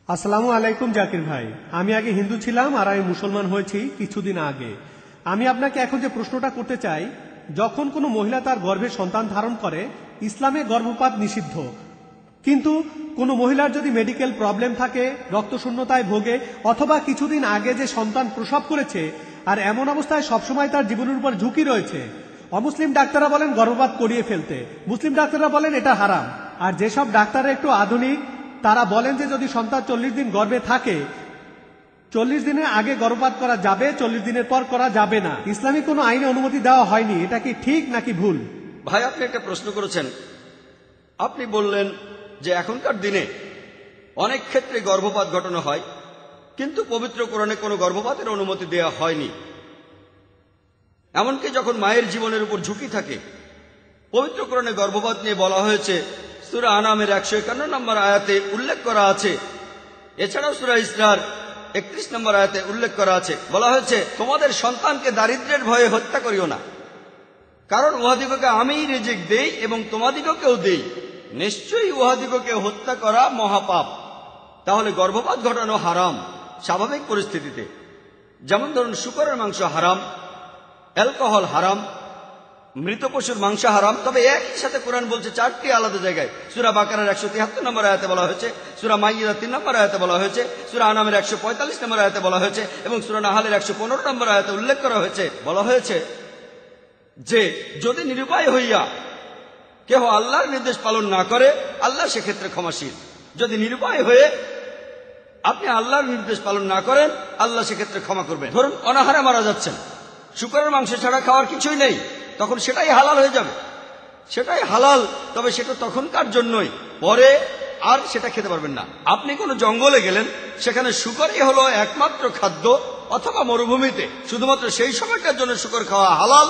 আসসালামু আলাইকুম জাকির ভাই। আমি আগে হিন্দু ছিলাম আর আমি মুসলমান হয়েছি কিছুদিন আগে। আমি আপনাকে এখন যে প্রশ্নটা করতে চাই, যখন কোনো মহিলা তার গর্ভে সন্তান ধারণ করে, ইসলামে গর্ভপাত নিষিদ্ধ, কিন্তু কোনো মহিলার যদি মেডিকেল প্রবলেম থাকে, রক্তশূন্যতায় ভোগে, অথবা কিছুদিন আগে যে সন্তান প্রসব করেছে আর এমন অবস্থায় সবসময় তার জীবনের উপর ঝুঁকি রয়েছে, অমুসলিম ডাক্তাররা বলেন গর্ভপাত করিয়ে ফেলতে, মুসলিম ডাক্তাররা বলেন এটা হারাম। আর যেসব ডাক্তাররা একটু আধুনিক তারা বলেন যে যদি সন্তান 40 দিন গর্ভে থাকে, 40 দিনের আগে গর্ভপাত করা যাবে, 40 দিনের পর করা যাবে না। ইসলামিক কোনো আইনে অনুমতি দেওয়া হয়নি। এটা কি ঠিক নাকি ভুল? ভাই, আপনি একটা প্রশ্ন করেছেন। আপনি বললেন যে এখনকার দিনে অনেক ক্ষেত্রে গর্ভপাত ঘটানো হয়, কিন্তু পবিত্র কোরআনে কোনো গর্ভপাতের অনুমতি দেওয়া হয়নি। এমনকি যখন মায়ের জীবনের উপর ঝুঁকি থাকে, পবিত্র কোরআনে গর্ভপাত নিয়ে বলা হয়েছে। সূরা আনামের 151 নম্বর আয়াতে উল্লেখ করা আছে। এছাড়াও সূরা ইসরার 31 নম্বর আয়াতে উল্লেখ করা আছে, বলা হয়েছে তোমাদের সন্তানকে দারিদ্র্যের ভয়ে হত্যা করিও না, কারণ উহাদিগকে আমিই রিজিক দেই এবং তোমাদিগকেও দেই, নিশ্চয়ই উহাদিগকে হত্যা করা মহাপাপ। তাহলে গর্ভপাত ঘটানো হারাম স্বাভাবিক পরিস্থিতিতে। যেমন ধরুন, শূকরের মাংস হারাম, অ্যালকোহল হারাম, মৃত পশুর মাংস হারাম। তবে একই সাথে কোরআন বলছে 4টি আলাদা জায়গায়। সূরা বাকারার 173 নম্বর আয়াতে বলা হয়েছে, সূরা মাইদার 3 নম্বর আয়াতে বলা হয়েছে, সূরা আনামের 145 নম্বর আয়াতে বলা হয়েছে এবং সূরা নাহালের 115 নম্বর আয়াতে উল্লেখ করা হয়েছে। বলা হয়েছে যে যদি নিরুপায় হইয়া কেহ আল্লাহর নির্দেশ পালন না করে, আল্লাহ সেক্ষেত্রে ক্ষমাশীল। যদি নিরুপায় হয়ে আপনি আল্লাহর নির্দেশ পালন না করেন, আল্লাহ সেক্ষেত্রে ক্ষমা করবেন। ধরুন অনাহারে মারা যাচ্ছেন, শূকরের মাংস ছাড়া খাওয়ার কিছুই নেই, তখন সেটাই হালাল হয়ে যাবে, সেটাই হালাল। তবে সেটা তখনকার জন্যই, পরে আর সেটা খেতে পারবেন না। আপনি কোনো জঙ্গলে গেলেন, সেখানে শূকরই হলো একমাত্র খাদ্য, অথবা মরুভূমিতে শুধুমাত্র সেই সময়টার জন্য শূকর খাওয়া হালাল।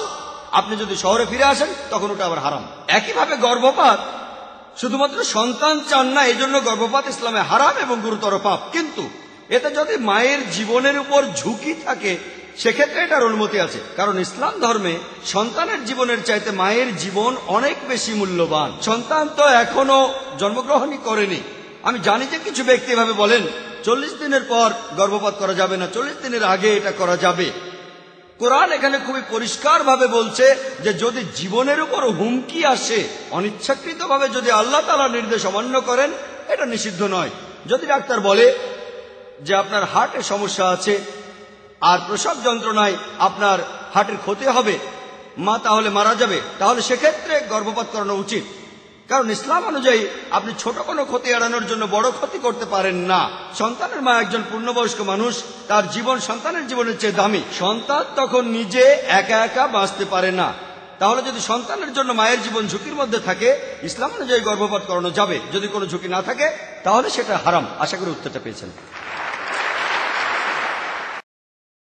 আপনি যদি শহরে ফিরে আসেন, তখন ওটা আবার হারাম। একইভাবে গর্ভপাত, শুধুমাত্র সন্তান চান না এজন্য গর্ভপাত ইসলামে হারাম এবং গুরুতর পাপ। কিন্তু এতে যদি মায়ের জীবনের উপর ঝুঁকি থাকে, সেক্ষেত্রে এটার অনুমতি আছে, কারণ ইসলাম ধর্মে সন্তানের জীবনের চাইতে মায়ের জীবন অনেক বেশি মূল্যবান। সন্তান তো এখনো জন্মগ্রহণই করেনি। আমি জানি যে কিছু ব্যক্তি এভাবে বলেন 40 দিনের পর গর্ভপাত করা যাবে না, 40 দিনের আগে এটা করা যাবে। কোরআন এখানে খুবই পরিষ্কারভাবে বলছে যে যদি জীবনের উপর হুমকি আসে, অনিচ্ছাকৃতভাবে যদি আল্লাহ তাআলার নির্দেশ অমান্য করেন, এটা নিষিদ্ধ নয়। যদি ডাক্তার বলে যে আপনার হার্টের সমস্যা আছে আর প্রসব যন্ত্রণায় আপনার হার্টের ক্ষতি হবে, মা তাহলে মারা যাবে, তাহলে সেক্ষেত্রে গর্ভপাত করানো উচিত। কারণ ইসলাম অনুযায়ী আপনি ছোট কোনো ক্ষতি এড়ানোর জন্য বড় ক্ষতি করতে পারেন না। সন্তানের মা একজন পূর্ণবয়স্ক মানুষ, তার জীবন সন্তানের জীবনের চেয়ে দামি। সন্তান তখন নিজে একা একা বাঁচতে পারে না। তাহলে যদি সন্তানের জন্য মায়ের জীবন ঝুঁকির মধ্যে থাকে, ইসলাম অনুযায়ী গর্ভপাত করানো যাবে। যদি কোনো ঝুঁকি না থাকে, তাহলে সেটা হারাম। আশা করি উত্তরটা পেয়েছেন।